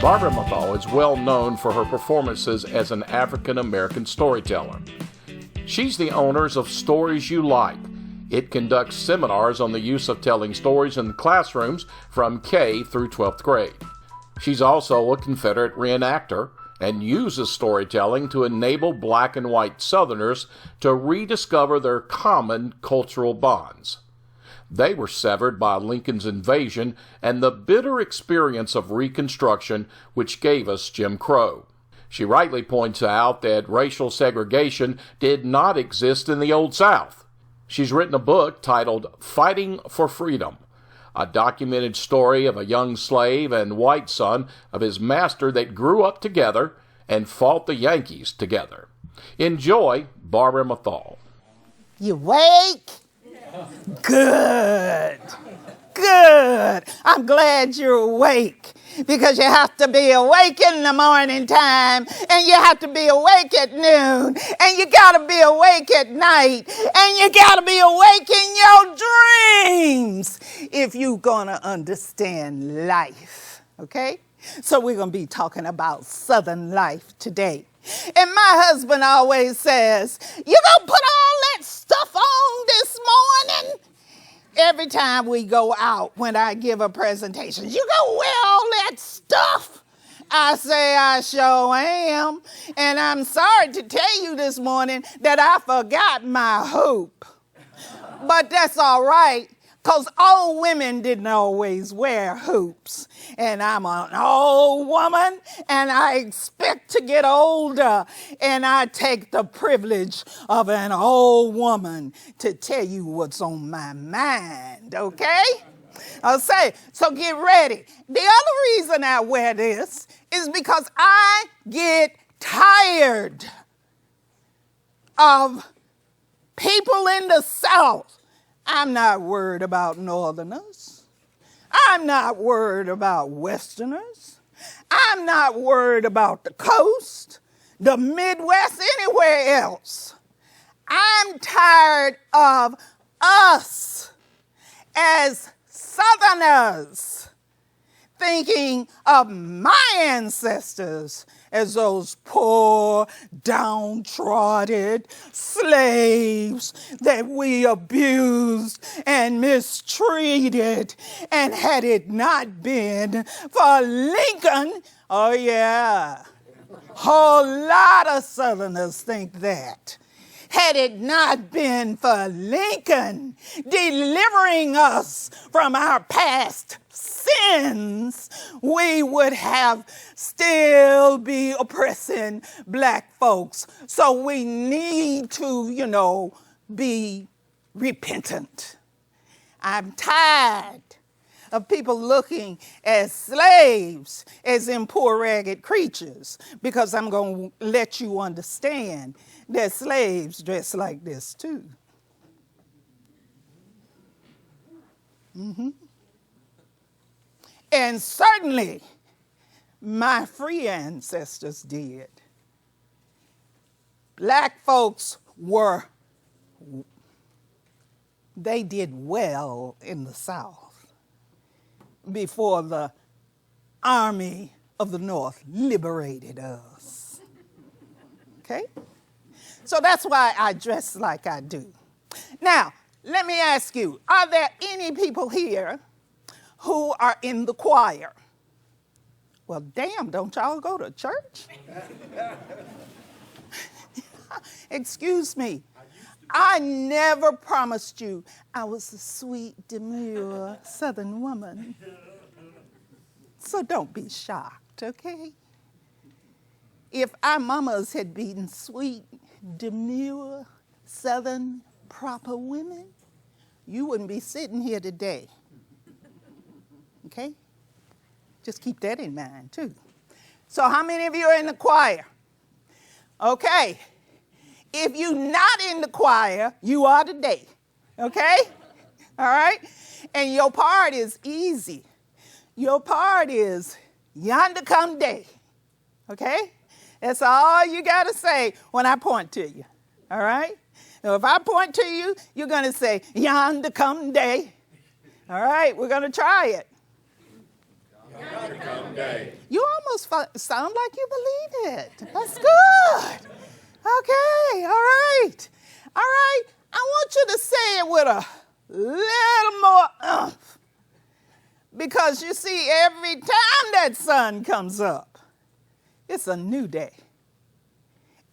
Barbara Marthal is well known for her performances as an African-American storyteller. She's the owner of Stories You Like. It conducts seminars on the use of telling stories in classrooms from K through 12th grade. She's also a Confederate reenactor and uses storytelling to enable black and white Southerners to rediscover their common cultural bonds. They were severed by Lincoln's invasion and the bitter experience of Reconstruction, which gave us Jim Crow. She rightly points out that racial segregation did not exist in the Old South. She's written a book titled Fighting for Freedom, a documented story of a young slave and white son of his master that grew up together and fought the Yankees together. Enjoy Barbara Marthal. You awake? Good. Good. I'm glad you're awake, because you have to be awake in the morning time, and you have to be awake at noon, and you got to be awake at night, and you got to be awake in your dreams if you're going to understand life, okay? So we're going to be talking about Southern life today. And my husband always says, you gonna put all that stuff on this morning? Every time we go out, when I give a presentation, you gonna wear all that stuff? I say I sure am. And I'm sorry to tell you this morning that I forgot my hoop. But that's all right, because old women didn't always wear hoops. And I'm an old woman, and I expect to get older. And I take the privilege of an old woman to tell you what's on my mind, okay? I'll say, so get ready. The other reason I wear this is because I get tired of people in the South. I'm not worried about Northerners. I'm not worried about Westerners. I'm not worried about the coast, the Midwest, anywhere else. I'm tired of us as Southerners thinking of my ancestors as those poor, downtrodden slaves that we abused and mistreated. And had it not been for Lincoln, oh yeah, whole lot of Southerners think that. Had it not been for Lincoln delivering us from our past sins, we would have still be oppressing black folks. So we need to, be repentant. I'm tired of people looking at slaves as in poor ragged creatures, because I'm going to let you understand that slaves dress like this too. And certainly my free ancestors did. Black folks they did well in the South before the Army of the North liberated us. Okay? So that's why I dress like I do. Now, let me ask you, are there any people here who are in the choir? Well, damn, don't y'all go to church? Excuse me. I never promised you I was a sweet, demure Southern woman. So don't be shocked, okay? If our mamas had been sweet, demure, Southern, proper women, you wouldn't be sitting here today. Okay? Just keep that in mind, too. So how many of you are in the choir? Okay. If you're not in the choir, you are today. Okay? All right? And your part is easy. Your part is yonder come day. Okay? That's all you got to say when I point to you. All right? Now, if I point to you, you're going to say, yonder come day. All right? We're going to try it. Yonder come day. You almost sound like you believe it. That's good. Okay, all right. All right, I want you to say it with a little more oomph. Because you see, every time that sun comes up, it's a new day.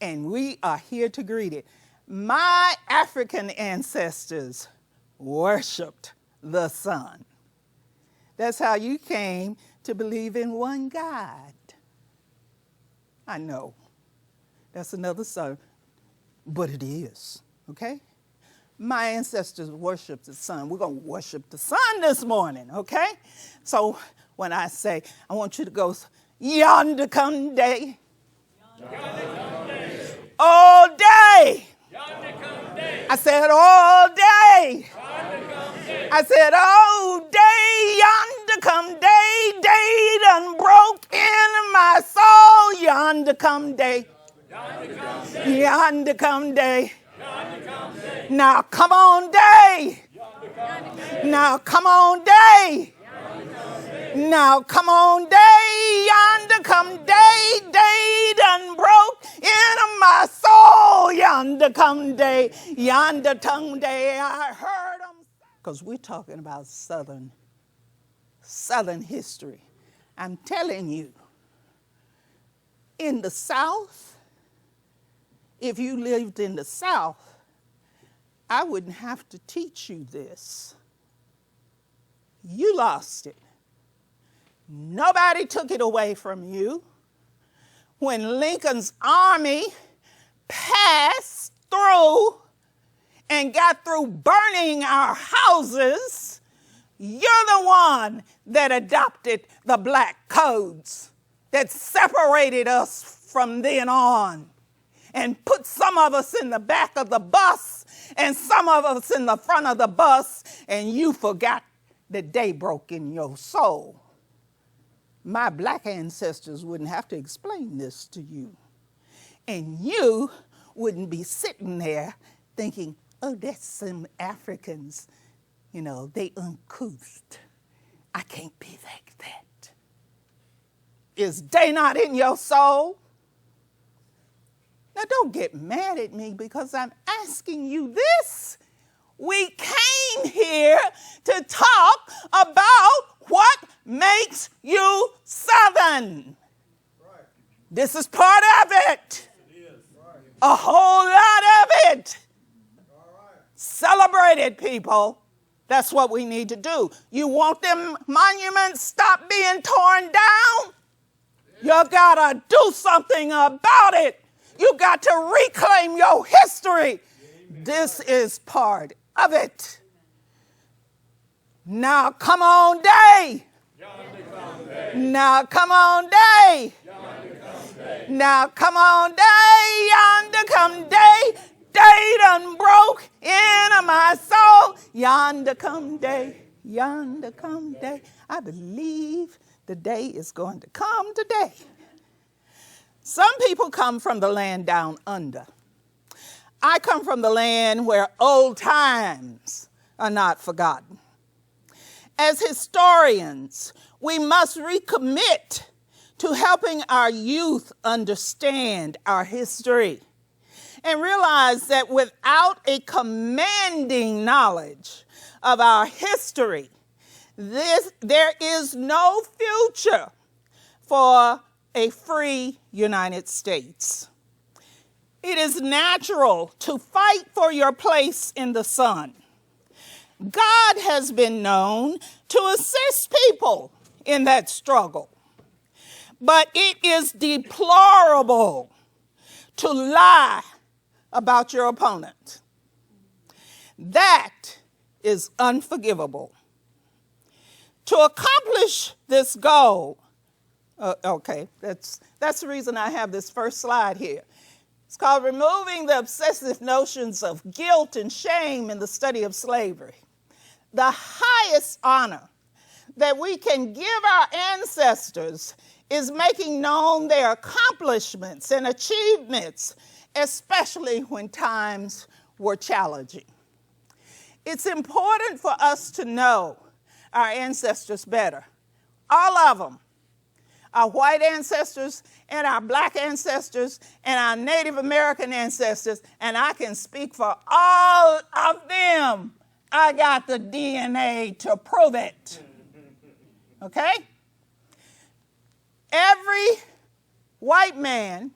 And we are here to greet it. My African ancestors worshiped the sun. That's how you came to believe in one God. I know. That's another song, but it is, okay? My ancestors worshiped the sun. We're going to worship the sun this morning, okay? So when I say, I want you to go, yonder come day. Yonder come day. All day. Yonder come day. I said all day. Yonder come day. I said all day. Yonder come day. Day done broke in my soul. Yonder come day. Yonder come day. Yonder come day. Now come on day. Now come on day. Now come on day. Yonder come day. Day done broke into my soul. Yonder come day. Yonder come day. I heard them. Because we're talking about Southern history. I'm telling you, in the South, if you lived in the South, I wouldn't have to teach you this. You lost it. Nobody took it away from you. When Lincoln's army passed through and got through burning our houses, you're the one that adopted the black codes that separated us from then on and put some of us in the back of the bus and some of us in the front of the bus, and you forgot the day broke in your soul. My black ancestors wouldn't have to explain this to you. And you wouldn't be sitting there thinking, oh, that's some Africans, they uncouth. I can't be like that. Is day not in your soul? Now, don't get mad at me because I'm asking you this. We came here to talk about what makes you Southern. Right. This is part of it. A whole lot of it. Right. Celebrate it, people. That's what we need to do. You want them monuments stop being torn down? You gotta do something about it. You got to reclaim your history. This is part of it. Now come on day. Now come on day. Now come on day. Yonder come day. Day done broke into my soul. Yonder come day. Yonder come day. I believe the day is going to come today. Some people come from the land down under. I come from the land where old times are not forgotten. As historians, we must recommit to helping our youth understand our history and realize that without a commanding knowledge of our history, there is no future for a free United States. It is natural to fight for your place in the sun. God has been known to assist people in that struggle. But it is deplorable to lie about your opponent. That is unforgivable. To accomplish this goal, that's the reason I have this first slide here. It's called Removing the Obsessive Notions of Guilt and Shame in the Study of Slavery. The highest honor that we can give our ancestors is making known their accomplishments and achievements, especially when times were challenging. It's important for us to know our ancestors better. all of them, our white ancestors and our black ancestors and our Native American ancestors, and I can speak for all of them. I got the DNA to prove it. Okay? Every white man,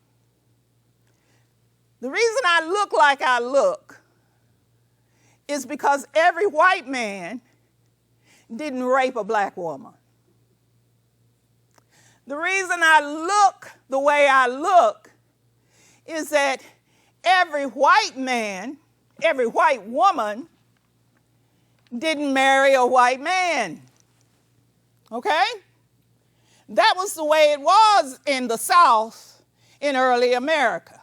the reason I look like I look is because every white man didn't rape a black woman. The reason I look the way I look is that every white man, every white woman didn't marry a white man. Okay? That was the way it was in the South in early America.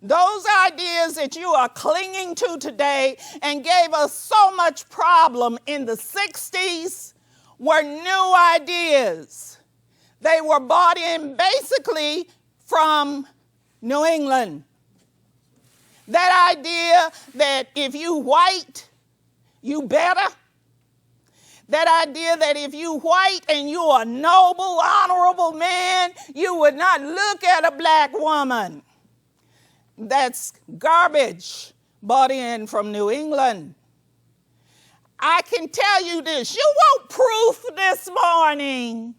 Those ideas that you are clinging to today and gave us so much problem in the 60s were new ideas. They were brought in basically from New England. That idea that if you white, you better. That idea that if you white and you are a noble, honorable man, you would not look at a black woman. That's garbage brought in from New England. I can tell you this. You want proof this morning?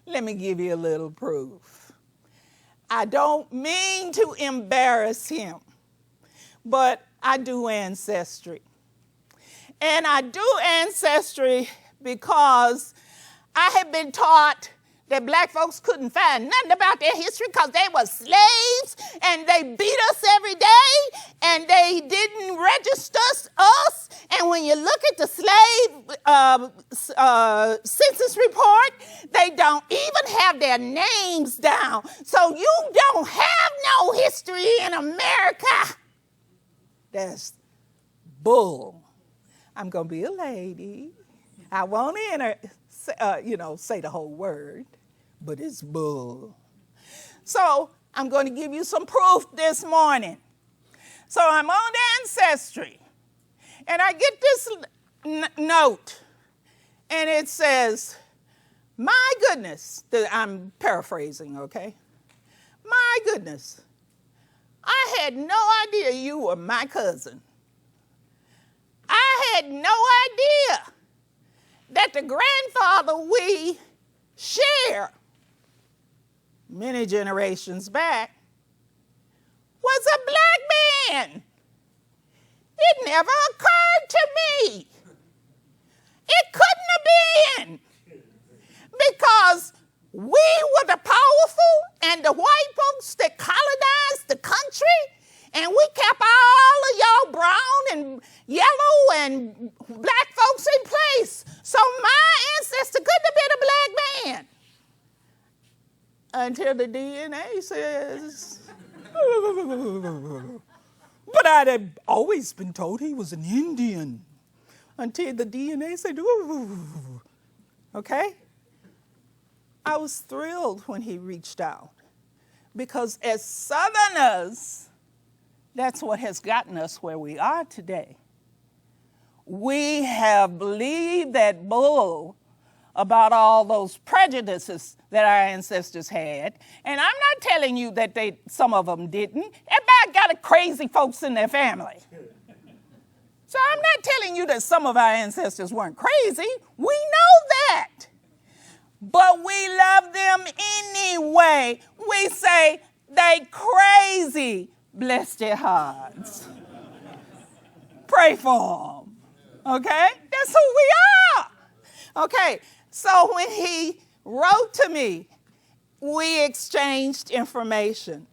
Let me give you a little proof. I don't mean to embarrass him, but I do ancestry. And I do ancestry because I have been taught that black folks couldn't find nothing about their history because they were slaves and they beat us every day and they didn't register us. And when you look at the slave census report, they don't even have their names down. So you don't have no history in America. That's bull. I'm going to be a lady. I won't say the whole word, but it's bull. So I'm going to give you some proof this morning. So I'm on Ancestry, and I get this note, and it says, my goodness, I'm paraphrasing, okay? My goodness, I had no idea you were my cousin. I had no idea that the grandfather we share many generations back was a black man. It never occurred to me. It couldn't have been because we were the powerful and the white folks that colonized the country, and we kept all of y'all brown and yellow and black folks in place. So my ancestor couldn't have been a black man. Until the DNA says, but I'd have always been told he was an Indian. Until the DNA said, okay? I was thrilled when he reached out because as Southerners, that's what has gotten us where we are today. We have believed that bull about all those prejudices that our ancestors had. And I'm not telling you that some of them didn't. Everybody got crazy folks in their family. So I'm not telling you that some of our ancestors weren't crazy. We know that. But we love them anyway. We say, they crazy. Bless their hearts. Pray for them. Okay? That's who we are. Okay, so when he wrote to me, we exchanged information.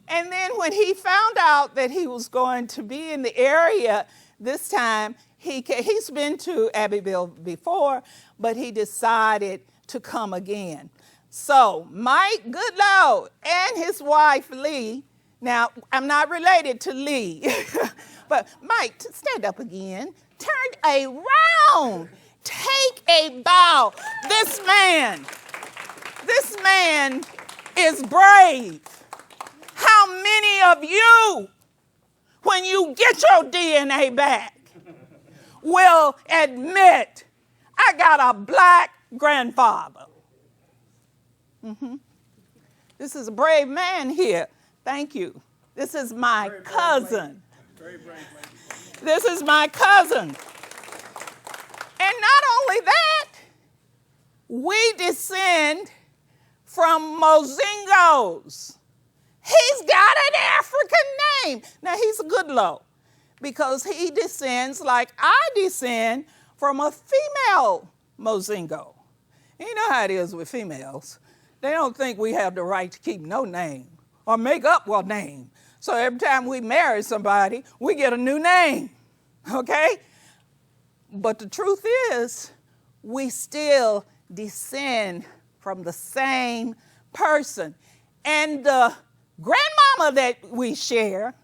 And then when he found out that he was going to be in the area this time, he's been to Abbeville before, but he decided to come again. So Mike Goodlow and his wife, Lee, now I'm not related to Lee, but Mike, stand up again, turn around, take a bow. This man is brave. How many of you, when you get your DNA back, will admit, I got a black grandfather. This is a brave man here. Thank you. This is my cousin. This is my cousin. And not only that, we descend from Mozingos. He's got an African name. Now, he's a good low because he descends like I descend from a female Mozingo. You know how it is with females. They don't think we have the right to keep no name or make up a name. So every time we marry somebody, we get a new name, okay? But the truth is, we still descend from the same person. And the grandmama that we share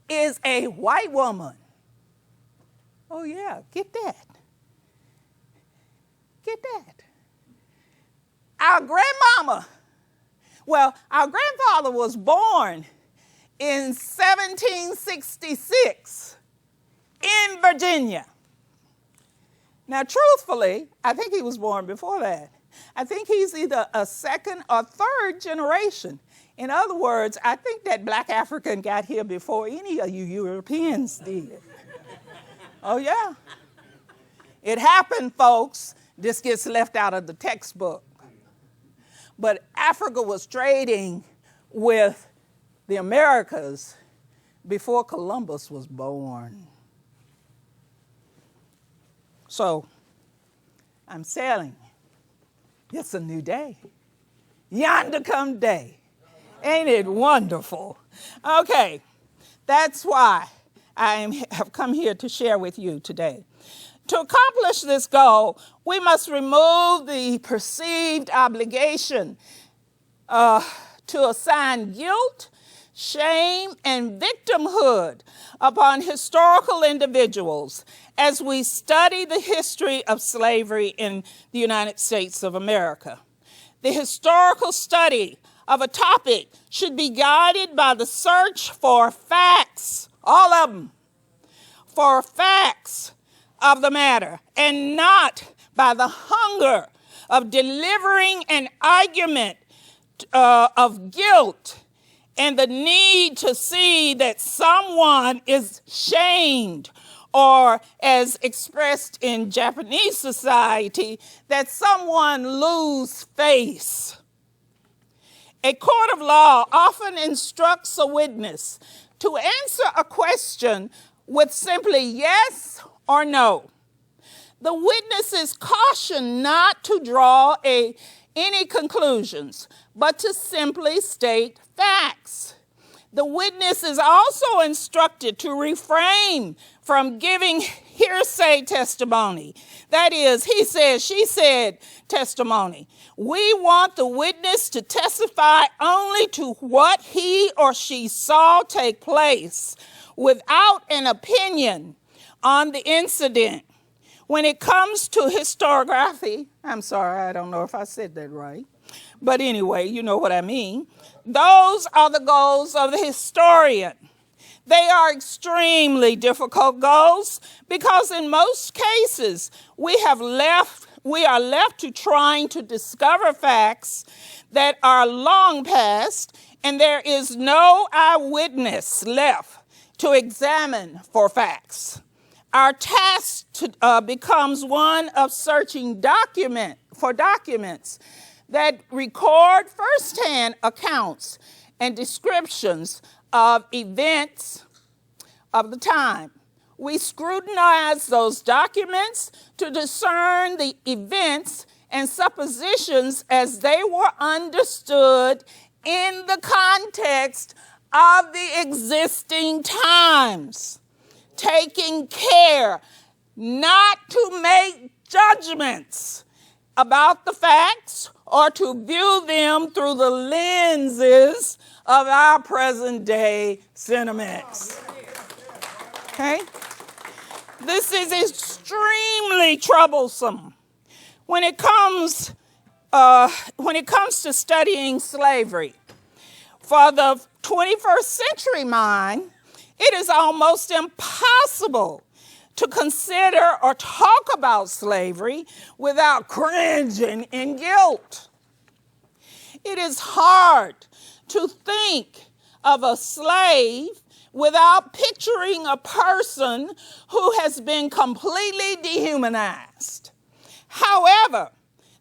is a white woman. Oh yeah, get that. Get that. Our grandmama, well, our grandfather was born in 1766 in Virginia. Now, truthfully, I think he was born before that. I think he's either a second or third generation. In other words, I think that black African got here before any of you Europeans did. Oh, yeah. It happened, folks. This gets left out of the textbook. But Africa was trading with the Americas before Columbus was born. So, I'm sailing. It's a new day. Yonder come day. Ain't it wonderful? Okay, that's why I have come here to share with you today. To accomplish this goal, we must remove the perceived obligation to assign guilt, shame, and victimhood upon historical individuals as we study the history of slavery in the United States of America. The historical study of a topic should be guided by the search for facts, all of them, for facts of the matter, and not by the hunger of delivering an argument of guilt and the need to see that someone is shamed, or as expressed in Japanese society, that someone lose face. A court of law often instructs a witness to answer a question with simply yes or no. The witness is cautioned not to draw any conclusions, but to simply state facts. The witness is also instructed to refrain from giving hearsay testimony. That is, he said, she said testimony. We want the witness to testify only to what he or she saw take place without an opinion on the incident. When it comes to historiography, I'm sorry, I don't know if I said that right, but anyway, you know what I mean. Those are the goals of the historian. They are extremely difficult goals because in most cases we are left to trying to discover facts that are long past, and there is no eyewitness left to examine for facts. Our task becomes one of searching for documents that record firsthand accounts and descriptions of events of the time. We scrutinize those documents to discern the events and suppositions as they were understood in the context of the existing times, taking care not to make judgments about the facts or to view them through the lenses of our present day sentiments. Okay? This is extremely troublesome when it comes to studying slavery. For the 21st century mind, it is almost impossible to consider or talk about slavery without cringing in guilt. It is hard to think of a slave without picturing a person who has been completely dehumanized. However,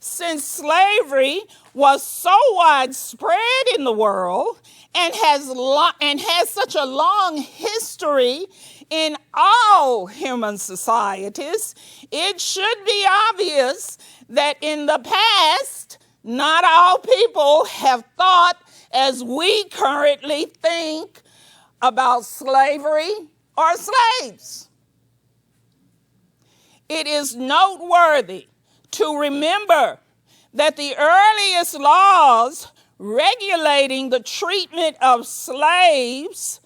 since slavery was so widespread in the world and has such a long history in all human societies, it should be obvious that in the past, not all people have thought as we currently think about slavery or slaves. It is noteworthy to remember that the earliest laws regulating the treatment of slaves,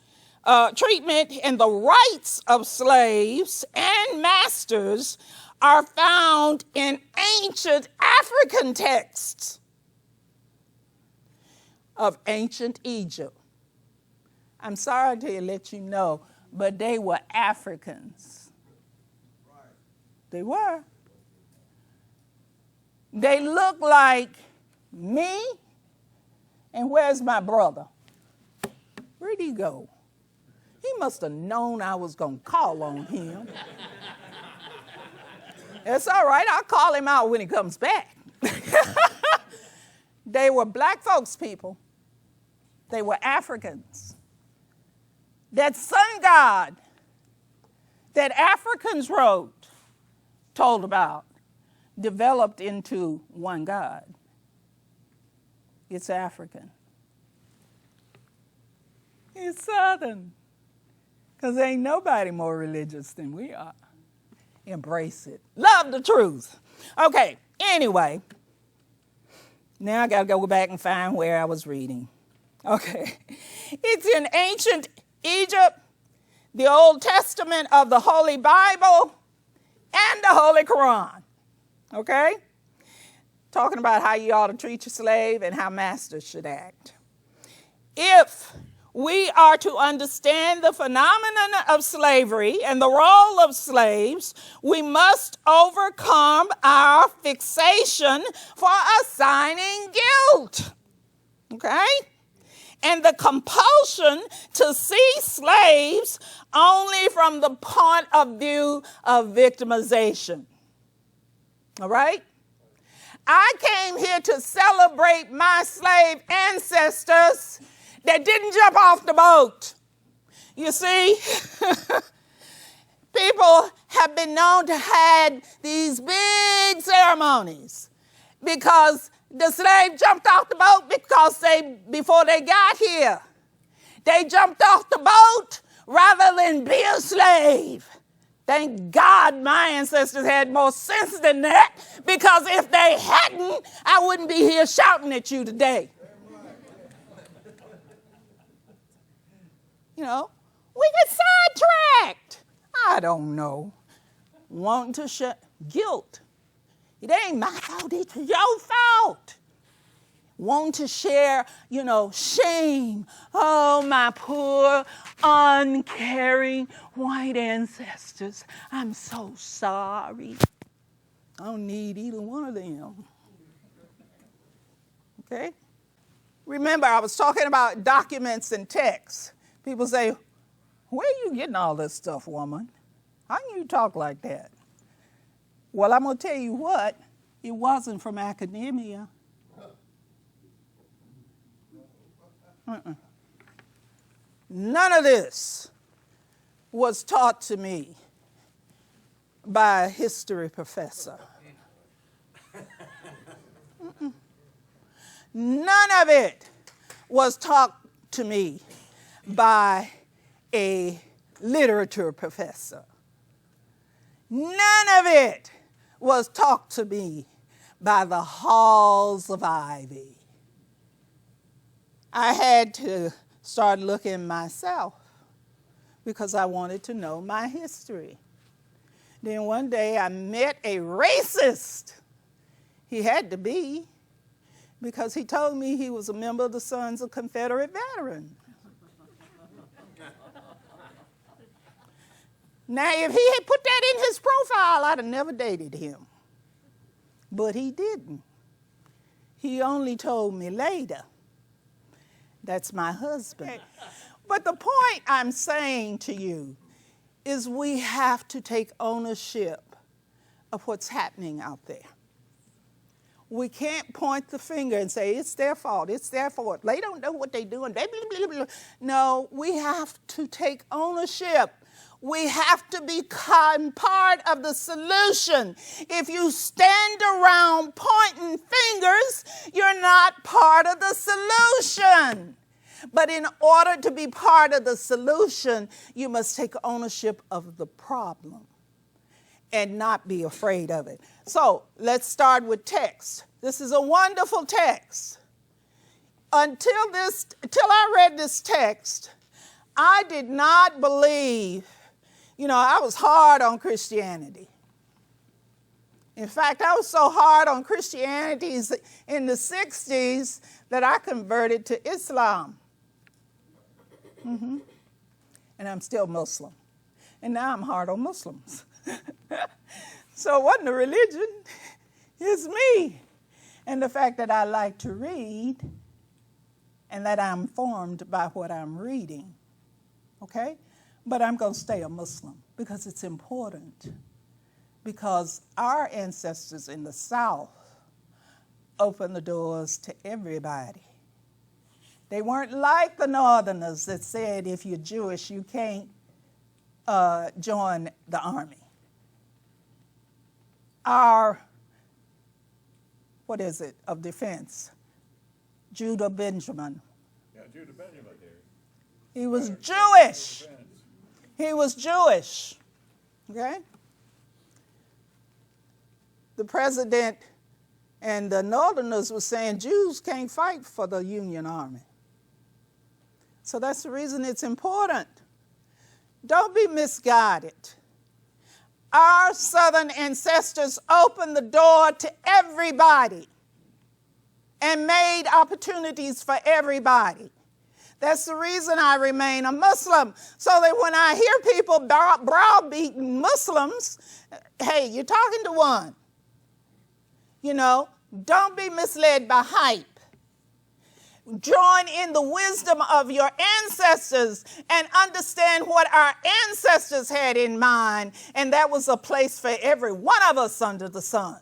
treatment and the rights of slaves and masters are found in ancient African texts of ancient Egypt. I'm sorry to let you know, but they were Africans. They were. They look like me. And where's my brother? Where'd he go? He must have known I was going to call on him. It's all right. I'll call him out when he comes back. They were black folks, people. They were Africans. That sun god that Africans told about, developed into one God. It's African. It's Southern. Because ain't nobody more religious than we are. Embrace it. Love the truth. Okay, anyway. Now I got to go back and find where I was reading. Okay. It's in ancient Egypt, the Old Testament of the Holy Bible, and the Holy Quran. Okay? Talking about how you ought to treat your slave and how masters should act. If we are to understand the phenomenon of slavery and the role of slaves, we must overcome our fixation for assigning guilt. Okay? And the compulsion to see slaves only from the point of view of victimization. All right? I came here to celebrate my slave ancestors that didn't jump off the boat. You see, people have been known to have these big ceremonies because the slave jumped off the boat before they got here. They jumped off the boat rather than be a slave. Thank God my ancestors had more sense than that, because if they hadn't, I wouldn't be here shouting at you today. You know, we get sidetracked. I don't know. Wanting to share guilt. It ain't my fault, it's your fault. Want to share, shame. Oh, my poor, uncaring white ancestors. I'm so sorry. I don't need either one of them. Okay? Remember, I was talking about documents and texts. People say, where are you getting all this stuff, woman? How can you talk like that? Well, I'm going to tell you what, it wasn't from academia. None of this was taught to me by a history professor. None of it was taught to me by a literature professor. None of it was taught to me by the halls of ivy. I had to start looking myself because I wanted to know my history. Then one day I met a racist. He had to be, because he told me he was a member of the Sons of Confederate Veterans. Now, if he had put that in his profile, I'd have never dated him. But he didn't. He only told me later. That's my husband. Okay. But the point I'm saying to you is we have to take ownership of what's happening out there. We can't point the finger and say, it's their fault, it's their fault. They don't know what they're doing. Blah, blah, blah, blah. No, we have to take ownership. We have to become part of the solution. If you stand around pointing fingers, you're not part of the solution. But in order to be part of the solution, you must take ownership of the problem and not be afraid of it. So let's start with text. This is a wonderful text. Until I read this text, I did not believe, I was hard on Christianity. In fact, I was so hard on Christianity in the 60s that I converted to Islam. And I'm still Muslim. And now I'm hard on Muslims. So it wasn't a religion, it's me. And the fact that I like to read and that I'm informed by what I'm reading. Okay? But I'm going to stay a Muslim because it's important. Because our ancestors in the South opened the doors to everybody. They weren't like the Northerners that said if you're Jewish, you can't join the army. Our, of defense? Judah Benjamin. Yeah, Judah Benjamin. He was Jewish. He was Jewish. Okay? The president and the Northerners were saying Jews can't fight for the Union Army. So that's the reason it's important. Don't be misguided. Our Southern ancestors opened the door to everybody and made opportunities for everybody. That's the reason I remain a Muslim, so that when I hear people browbeating Muslims, hey, you're talking to one. Don't be misled by hype. Join in the wisdom of your ancestors and understand what our ancestors had in mind, and that was a place for every one of us under the sun.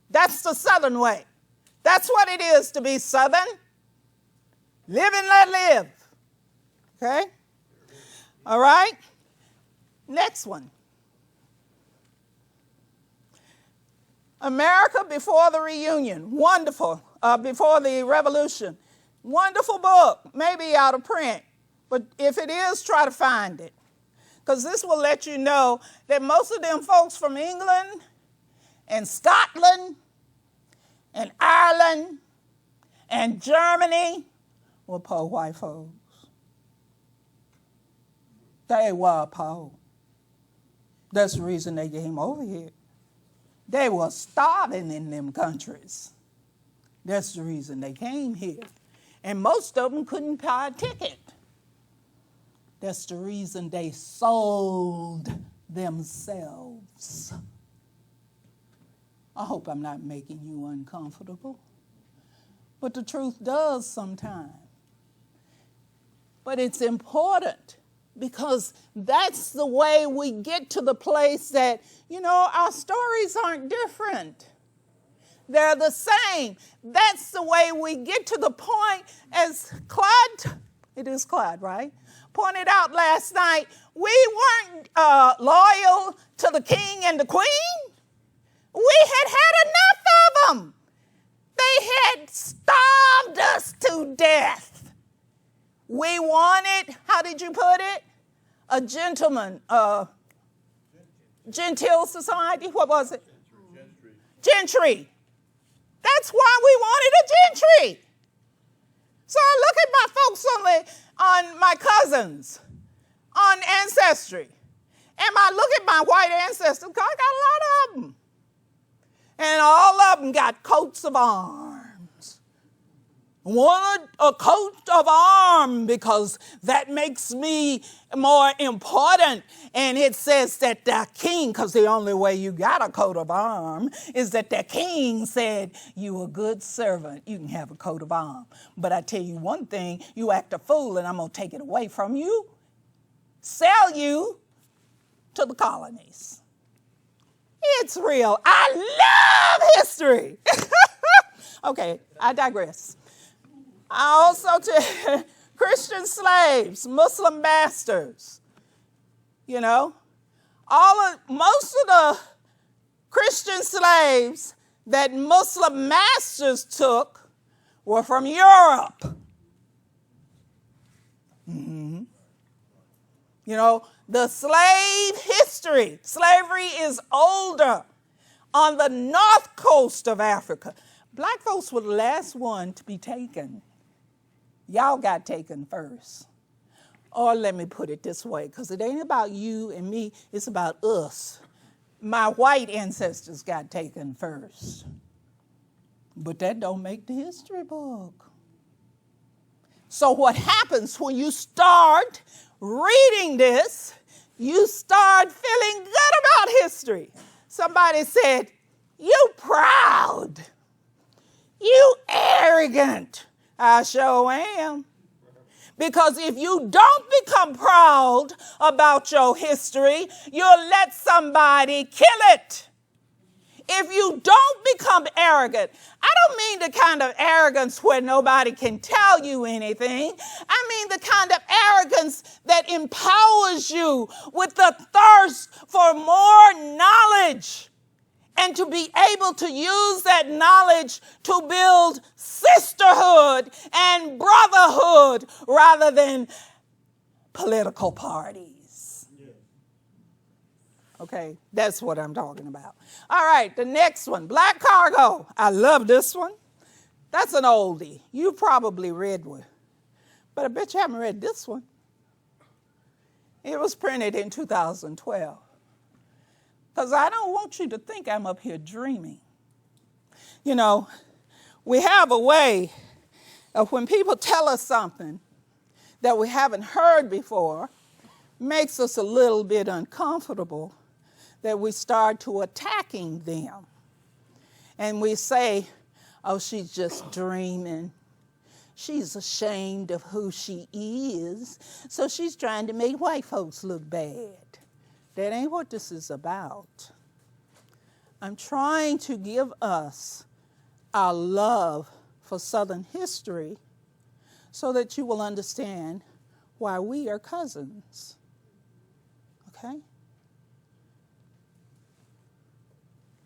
That's the Southern way. That's what it is to be Southern. Live and let live. Okay? All right? Next one. America Before the Reunion. Wonderful. Before the Revolution. Wonderful book. Maybe out of print. But if it is, try to find it. Because this will let you know that most of them folks from England and Scotland and Ireland and Germany were poor white folks. They were poor. That's the reason they came over here. They were starving in them countries. That's the reason they came here. And most of them couldn't buy a ticket. That's the reason they sold themselves. I hope I'm not making you uncomfortable. But the truth does sometimes. But it's important because that's the way we get to the place that, our stories aren't different. They're the same. That's the way we get to the point, as Clyde, it is Clyde, right? Pointed out last night, we weren't loyal to the king and the queen. We had enough of them. They had starved us to death. We wanted, how did you put it? A gentleman, genteel society, what was it? Gentry. That's why we wanted a gentry. So I look at my folks on my cousins, on Ancestry, and I look at my white ancestors, I got a lot of them. And all of them got coats of arms. Want a coat of arms because that makes me more important. And it says that the king, because the only way you got a coat of arms is that the king said, you a good servant, you can have a coat of arms. But I tell you one thing, you act a fool and I'm going to take it away from you, sell you to the colonies. It's real. I love history. Okay, I digress. I also tell Christian slaves, Muslim masters, most of the Christian slaves that Muslim masters took were from Europe. Mm-hmm. The slave history, slavery is older on the north coast of Africa. Black folks were the last one to be taken. Y'all got taken first. Or let me put it this way, because it ain't about you and me, it's about us. My white ancestors got taken first. But that don't make the history book. So what happens when you start reading this, you start feeling good about history. Somebody said, you proud. You arrogant. I sure am. Because if you don't become proud about your history, you'll let somebody kill it. If you don't become arrogant, I don't mean the kind of arrogance where nobody can tell you anything. I mean the kind of arrogance that empowers you with the thirst for more knowledge and to be able to use that knowledge to build sisterhood and brotherhood rather than political parties. Okay, that's what I'm talking about. All right, the next one, Black Cargo. I love this one. That's an oldie. You probably read one, but I bet you haven't read this one. It was printed in 2012. Because I don't want you to think I'm up here dreaming. We have a way of when people tell us something that we haven't heard before, makes us a little bit uncomfortable, that we start to attacking them. And we say, oh, she's just dreaming. She's ashamed of who she is, so she's trying to make white folks look bad. That ain't what this is about. I'm trying to give us our love for Southern history so that you will understand why we are cousins. Okay?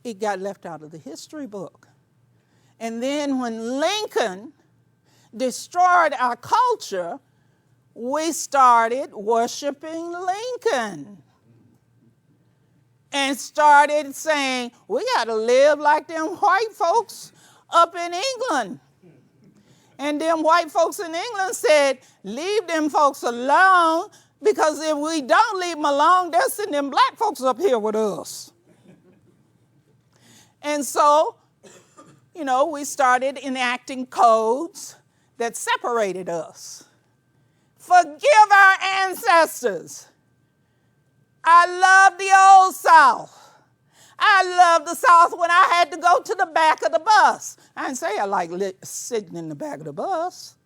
It got left out of the history book. And then when Lincoln destroyed our culture, we started worshiping Lincoln. And started saying, we got to live like them white folks up in England. And them white folks in England said, leave them folks alone, because if we don't leave them alone, they'll send them black folks up here with us. And so, we started enacting codes that separated us. Forgive our ancestors. I love the old South. I love the South when I had to go to the back of the bus. I didn't say I like sitting in the back of the bus.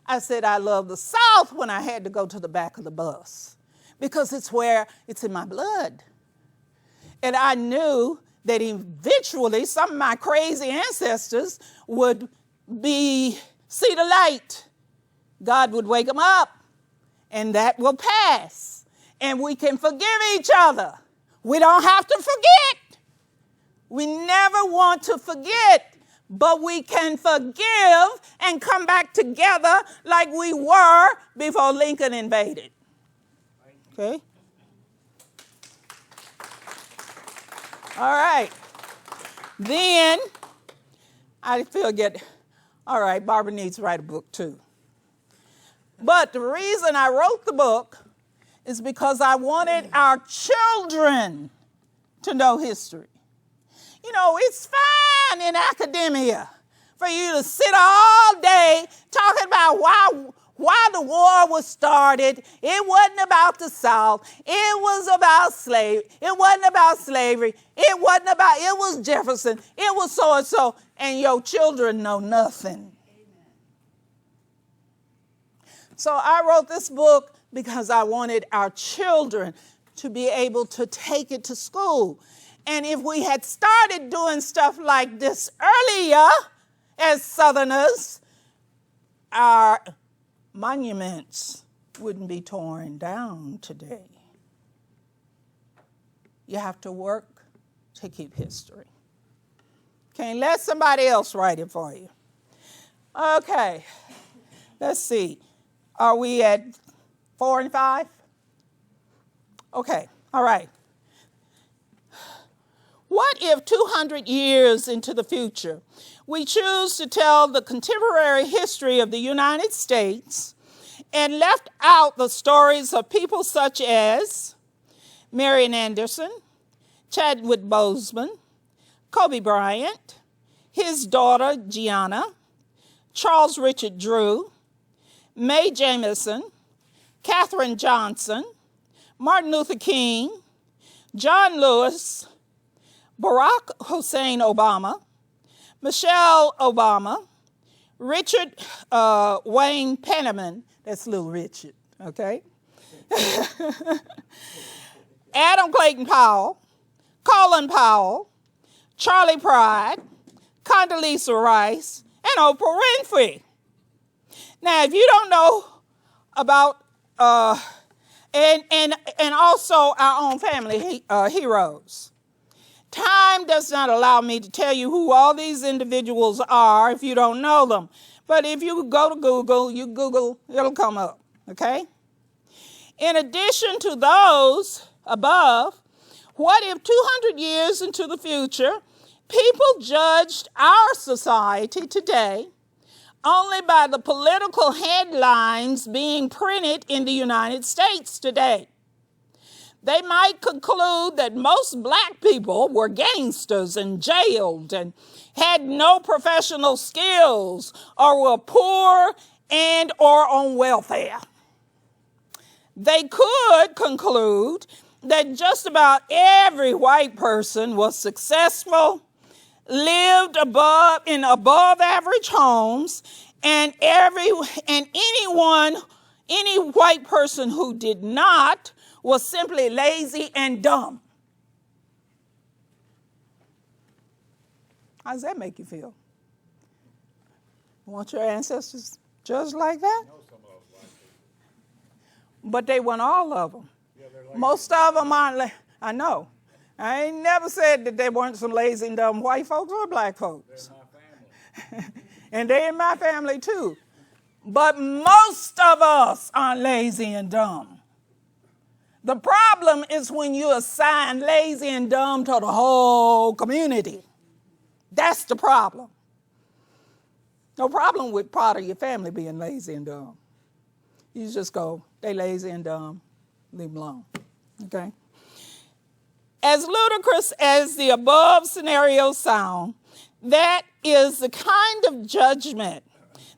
I said I love the South when I had to go to the back of the bus because it's in my blood. And I knew that eventually some of my crazy ancestors would see the light. God would wake them up, and that will pass. And we can forgive each other. We don't have to forget. We never want to forget, but we can forgive and come back together like we were before Lincoln invaded. Okay? All right. Then I all right, Barbara needs to write a book too. But the reason I wrote the book is because I wanted our children to know history. It's fine in academia for you to sit all day talking about why the war was started. It wasn't about the South. It was about slavery. It wasn't about slavery. It was Jefferson. It was so-and-so. And your children know nothing. So I wrote this book because I wanted our children to be able to take it to school. And if we had started doing stuff like this earlier as Southerners, our monuments wouldn't be torn down today. You have to work to keep history. Can't let somebody else write it for you. Okay, let's see. Are we at 4 and 5? Okay, all right. What if 200 years into the future, we choose to tell the contemporary history of the United States and left out the stories of people such as Marian Anderson, Chadwick Boseman, Kobe Bryant, his daughter Gianna, Charles Richard Drew, Mae Jemison, Katherine Johnson, Martin Luther King, John Lewis, Barack Hussein Obama, Michelle Obama, Richard Wayne Penniman, that's little Richard, okay? Adam Clayton Powell, Colin Powell, Charlie Pride, Condoleezza Rice, and Oprah Winfrey. Now, if you don't know about, and also our own family heroes, time does not allow me to tell you who all these individuals are if you don't know them. But if you go to Google, it'll come up, okay? In addition to those above, what if 200 years into the future, people judged our society today only by the political headlines being printed in the United States today? They might conclude that most black people were gangsters and jailed and had no professional skills or were poor and or on welfare. They could conclude that just about every white person was successful, lived in above average homes, and any white person who did not was simply lazy and dumb. How does that make you feel? Want your ancestors judged like that? But they weren't all of them. Yeah, like most of them aren't. I know. I ain't never said that they weren't some lazy and dumb white folks or black folks. They're my family. And they're in my family too. But most of us aren't lazy and dumb. The problem is when you assign lazy and dumb to the whole community. That's the problem. No problem with part of your family being lazy and dumb. You just go, they lazy and dumb, leave them alone, okay? As ludicrous as the above scenarios sound, that is the kind of judgment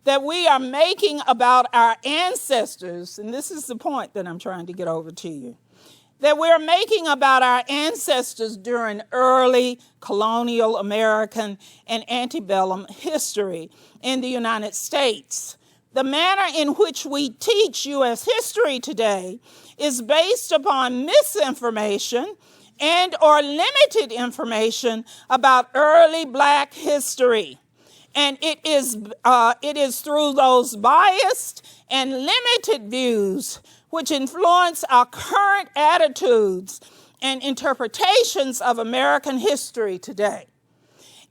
that we are making about our ancestors, and this is the point that I'm trying to get over to you, that we're making about our ancestors during early colonial American and antebellum history in the United States. The manner in which we teach U.S. history today is based upon misinformation and or limited information about early black history. And it is through those biased and limited views which influence our current attitudes and interpretations of American history today.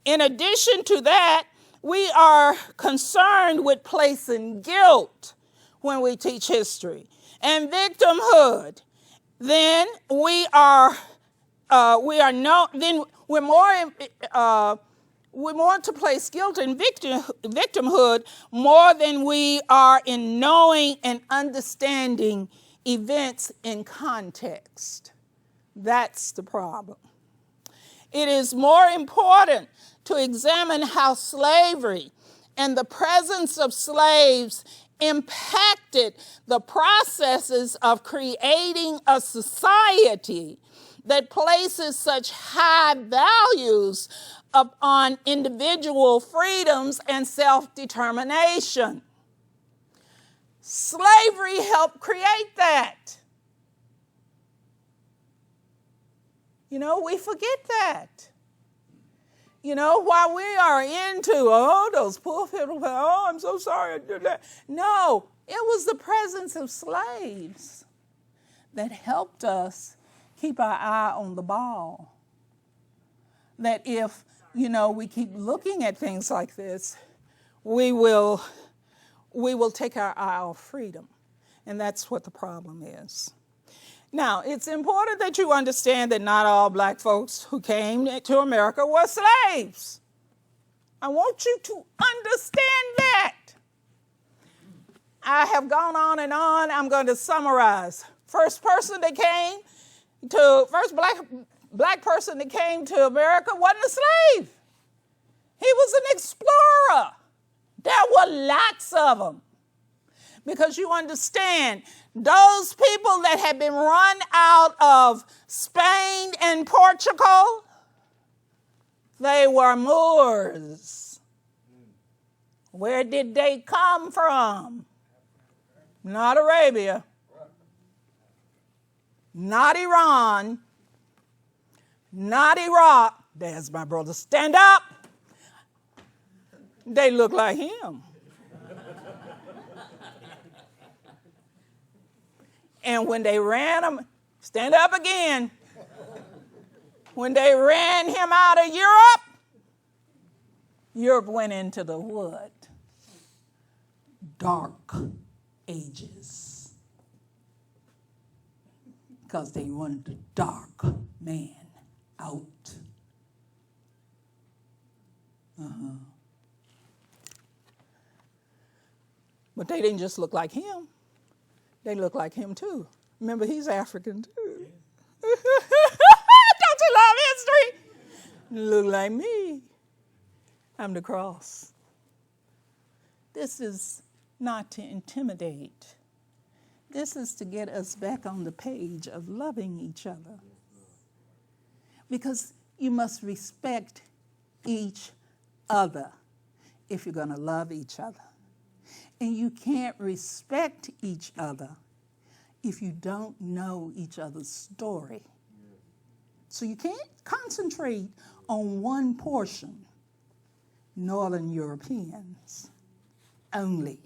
In addition to that, we are concerned with placing guilt when we teach history and victimhood. Then we want to place guilt and victimhood more than we are in knowing and understanding events in context. That's the problem. it is more important to examine how slavery and the presence of slaves impacted the processes of creating a society that places such high values upon individual freedoms and self-determination. Slavery helped create that. You know, we forget that. You know, while we are into, oh, those poor people, oh, I'm so sorry I did that. No, it was the presence of slaves that helped us keep our eye on the ball. That if, you know, we keep looking at things like this, we will take our eye off freedom. And that's what the problem is. Now, it's important that you understand that not all black folks who came to America were slaves. I want you to understand that. I have gone on and on. I'm going to summarize. First black person that came to America wasn't a slave. He was an explorer. There were lots of them. Because you understand, those people that had been run out of Spain and Portugal, they were Moors. Where did they come from? Not Arabia. Not Iran. Not Iraq. There's my brother. Stand up. They look like him. And when they ran him, stand up again. When they ran him out of Europe, Europe went into the what? Dark ages. Because they wanted the dark man out. But they didn't just look like him. They look like him too. Remember, he's African too. Don't you love history? Look like me. I'm the cross. This is not to intimidate. This is to get us back on the page of loving each other. Because you must respect each other if you're going to love each other. And you can't respect each other if you don't know each other's story. So you can't concentrate on one portion, Northern Europeans only,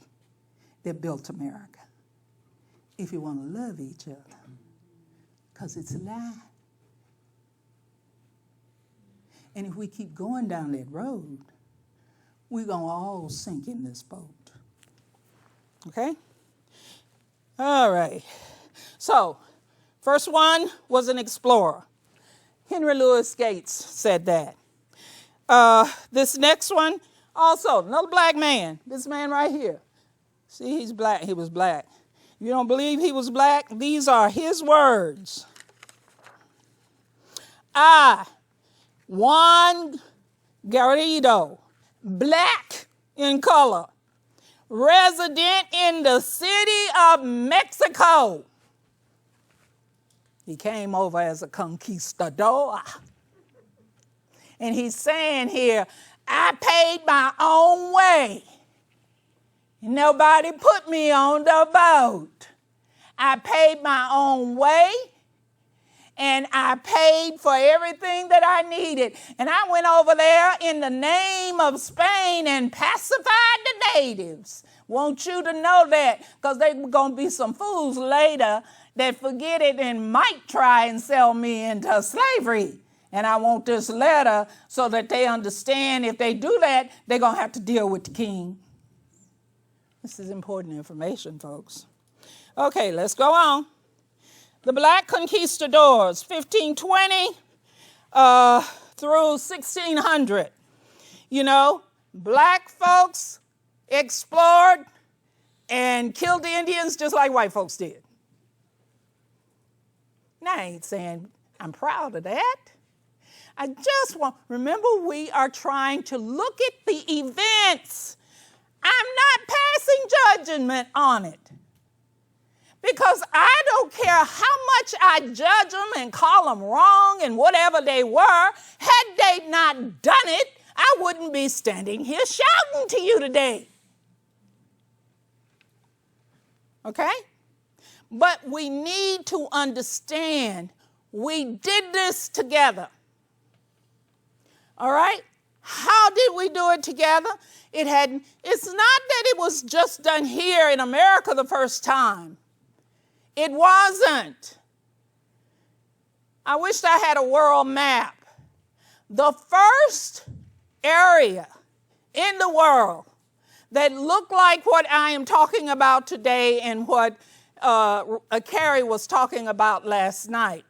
that built America, if you want to love each other, because it's a lie. And if we keep going down that road, we're going to all sink in this boat. Okay? All right. So, first one was an explorer. Henry Louis Gates said that. This next one, also, another black man. This man right here. See, he's black. He was black. You don't believe he was black? These are his words. I, Juan Garcia, black in color, resident in the city of Mexico. He came over as a conquistador. And he's saying here, I paid my own way. Nobody put me on the boat. I paid my own way, and I paid for everything that I needed. And I went over there in the name of Spain and pacified the natives. Want you to know that, because there's going to be some fools later that forget it and might try and sell me into slavery. And I want this letter so that they understand if they do that, they're going to have to deal with the king. This is important information, folks. Okay, let's go on. The black conquistadors, 1520 through 1600. You know, black folks explored and killed the Indians just like white folks did. Now, I ain't saying I'm proud of that. I just remember we are trying to look at the events. I'm not passing judgment on it. Because I don't care how much I judge them and call them wrong and whatever they were. Had they not done it, I wouldn't be standing here shouting to you today. Okay? But we need to understand we did this together. All right? How did we do it together? It's not that it was just done here in America the first time. It wasn't. I wished I had a world map. The first area in the world that looked like what I am talking about today and what Carrie was talking about last night.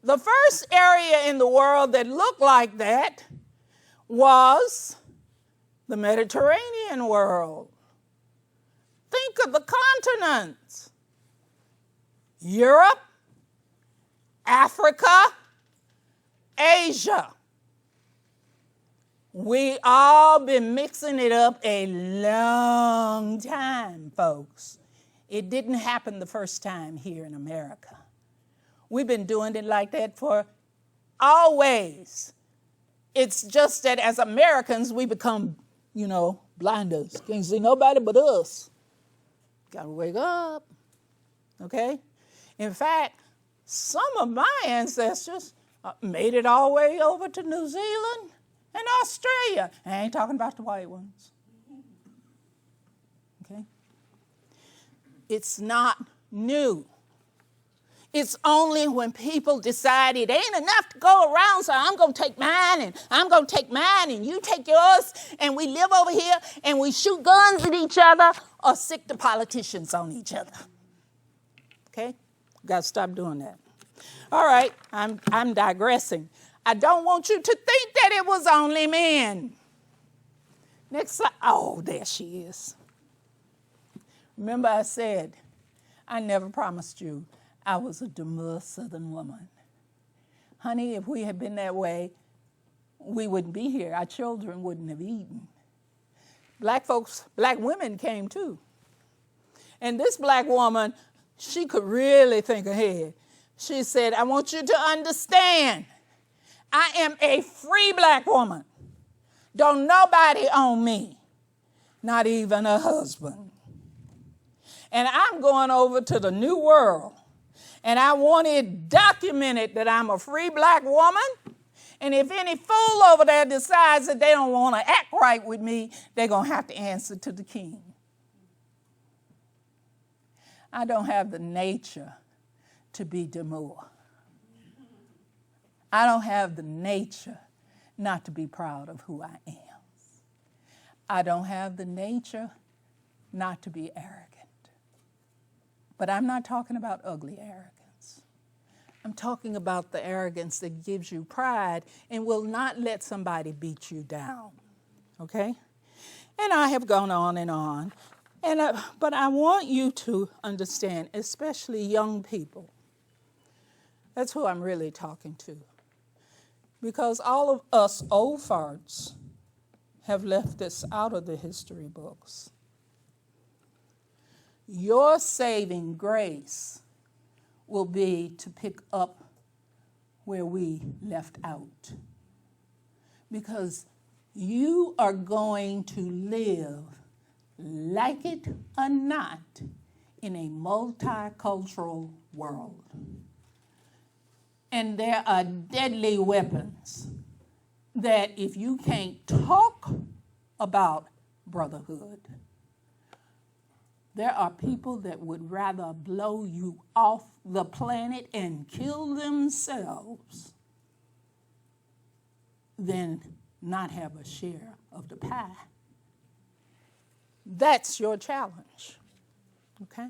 The first area in the world that looked like that was the Mediterranean world. Think of the continents. Europe, Africa, Asia. We all been mixing it up a long time, folks. It didn't happen the first time here in America. We've been doing it like that for always. It's just that as Americans, we become, blinders. Can't see nobody but us. Gotta wake up, okay? In fact, some of my ancestors made it all the way over to New Zealand and Australia. I ain't talking about the white ones. Okay? It's not new. It's only when people decide it ain't enough to go around, so I'm going to take mine, and I'm going to take mine, and you take yours, and we live over here, and we shoot guns at each other or sick the politicians on each other. Okay? Got to stop doing that. All right, I'm digressing. I don't want you to think that it was only men. Next slide. Oh, there she is. Remember I said, I never promised you I was a demure Southern woman. Honey, if we had been that way, we wouldn't be here. Our children wouldn't have eaten. Black women came too. And this black woman, she could really think ahead. She said, I want you to understand, I am a free black woman. Don't nobody own me, not even a husband. And I'm going over to the new world. And I want it documented that I'm a free black woman. And if any fool over there decides that they don't want to act right with me, they're going to have to answer to the king. I don't have the nature to be demure. I don't have the nature not to be proud of who I am. I don't have the nature not to be arrogant. But I'm not talking about ugly arrogance. I'm talking about the arrogance that gives you pride and will not let somebody beat you down. Okay? And I have gone on and on. But I want you to understand, especially young people. That's who I'm really talking to. Because all of us old farts have left this out of the history books. Your saving grace will be to pick up where we left out. Because you are going to live, like it or not, in a multicultural world. And there are deadly weapons that if you can't talk about brotherhood, there are people that would rather blow you off the planet and kill themselves than not have a share of the pie. That's your challenge, okay?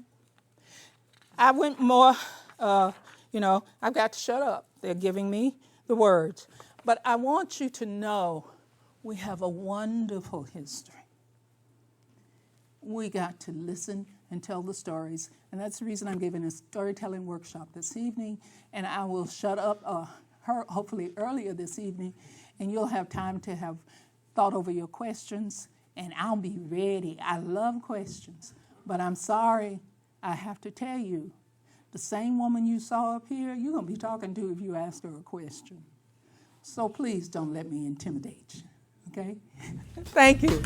I went more, I've got to shut up. They're giving me the words. But I want you to know we have a wonderful history. We got to listen and tell the stories. And that's the reason I'm giving a storytelling workshop this evening. And I will shut up hopefully earlier this evening, and you'll have time to have thought over your questions, and I'll be ready. I love questions, but I'm sorry, I have to tell you, the same woman you saw up here, you're going to be talking to if you ask her a question. So please don't let me intimidate you, okay? Thank you.